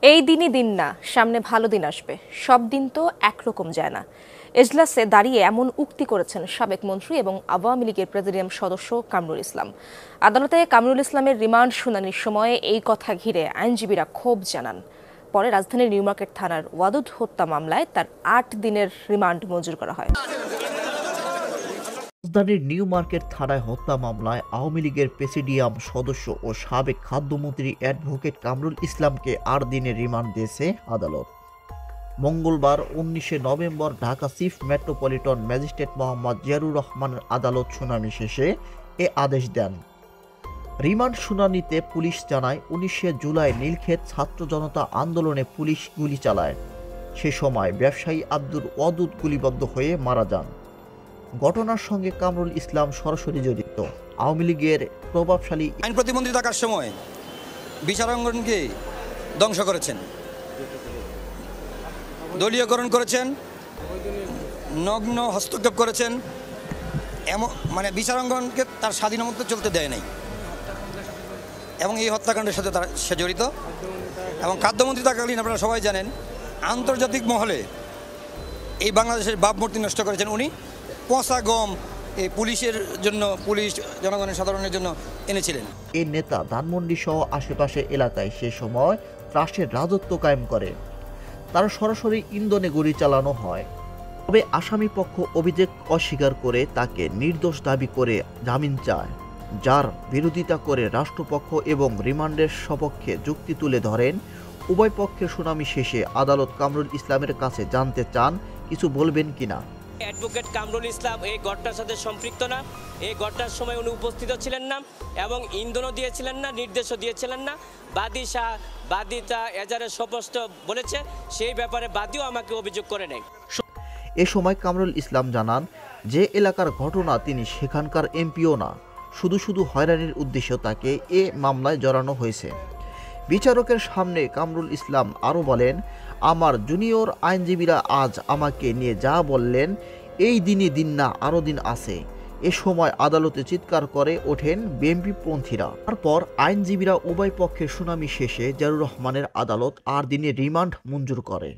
এই দিনই দিন না, সামনে ভালো দিন আসবে। সব দিন তো একরকম যায় না। এজলাসে দাঁড়িয়ে এমন উক্তি করেছেন সাবেক মন্ত্রী এবং আওয়ামী লীগের প্রেসিডিয়াম সদস্য কামরুল ইসলাম। আদালতে কামরুল ইসলামের রিমান্ড শুনানির সময় এই কথা ঘিরে আইনজীবীরা ক্ষোভ জানান। পরে রাজধানীর নিউমার্কেট থানার ওয়াদুদ হত্যা মামলায় তার ৮ দিনের রিমান্ড মঞ্জুর করা হয়। রাজধানীর নিউ মার্কেট থানায় হত্যা মামলায় আওয়ামী লীগের প্রেসিডিয়াম সদস্য ও সাবেক খাদ্যমন্ত্রী অ্যাডভোকেট কামরুল ইসলামকে ৮ দিনের রিমান্ড দিয়েছে আদালত। মঙ্গলবার ১৯ নভেম্বর Dhaka chief metropolitan magistrate Mohammad Ziarur রহমানের আদালত শুনানি শেষে এ আদেশ দেন। রিমান্ড শুনানিতে পুলিশ জানায় ১৯ জুলাই নীলক্ষেত ছাত্র জনতা আন্দোলনে পুলিশ গুলি চালায়। সে সময় ব্যবসায়ী আব্দুল ওয়াদুদ গুলিবদ্ধ হয়ে মারা যান। ঘটনার সঙ্গে কামরুল ইসলাম সরাসরি জড়িত। আওয়ামী লীগের প্রভাবশালী আইন প্রতিমন্ত্রী থাকার সময় বিচারাঙ্গনকে ধ্বংস করেছেন, দলীয়করণ করেছেন, নগ্ন হস্তক্ষেপ করেছেন, এমন বিচারাঙ্গনকে তার স্বাধীন মতো চলতে দেয় নাই এবং এই হত্যাকাণ্ডের সাথে সে জড়িত। এবং খাদ্যমন্ত্রী থাকাকালীন আপনারা সবাই জানেন আন্তর্জাতিক মহলে এই বাংলাদেশের ভাবমূর্তি নষ্ট করেছেন উনি। পচা গম এই পুলিশের জন্য, পুলিশ জনগণের সাধারণের জন্য এনেছিলেন। এই নেতা ধানমন্ডি সহ আশেপাশে এলাকায় সে সময় ত্রাসের রাজত্ব কায়েম করে। তার সরাসরি ইন্ধনে গুলি চালানো হয়। তবে আসামি পক্ষ অভিযোগ অস্বীকার করে তাকে নির্দোষ দাবি করে জামিন চায়, যার বিরোধিতা করে রাষ্ট্রপক্ষ এবং রিমান্ডের সপক্ষে যুক্তি তুলে ধরেন। উভয় পক্ষের শুনানি শেষে আদালত কামরুল ইসলামের কাছে জানতে চান কিছু বলবেন কিনা। অ্যাডভোকেট কামরুল ইসলাম এই ঘটনার সাথে সম্পৃক্ত না, এই ঘটনার সময় উনি উপস্থিত ছিলেন না এবং ইন্ধনও দিয়েছিলেন না, নির্দেশও দিয়েছিলেন না। বাদীটা এজারে স্পষ্ট বলেছে, সেই ব্যাপারে বাদীও আমাকে অভিযোগ করে নেয়। এ সময় কামরুল ইসলাম জানান, যে এলাকার ঘটনা তিনি সেখানকার এমপিও না, শুধু হয়রানির উদ্দেশ্যে তাকে এ মামলায় জড়ানো হয়েছে। বিচারকের সামনে কামরুল ইসলাম আরও বলেন, আমার জুনিয়র আইনজীবীরা আজ আমাকে নিয়ে যা বললেন, এই দিনই দিন না, আরও দিন আছে। এ সময় আদালতে চিৎকার করে ওঠেন বিএনপি পন্থীরা। তারপর আইনজীবীরা উভয় পক্ষের শুনানি শেষে জিয়ারুর রহমানের আদালত ৮ দিনের রিমান্ড মঞ্জুর করে।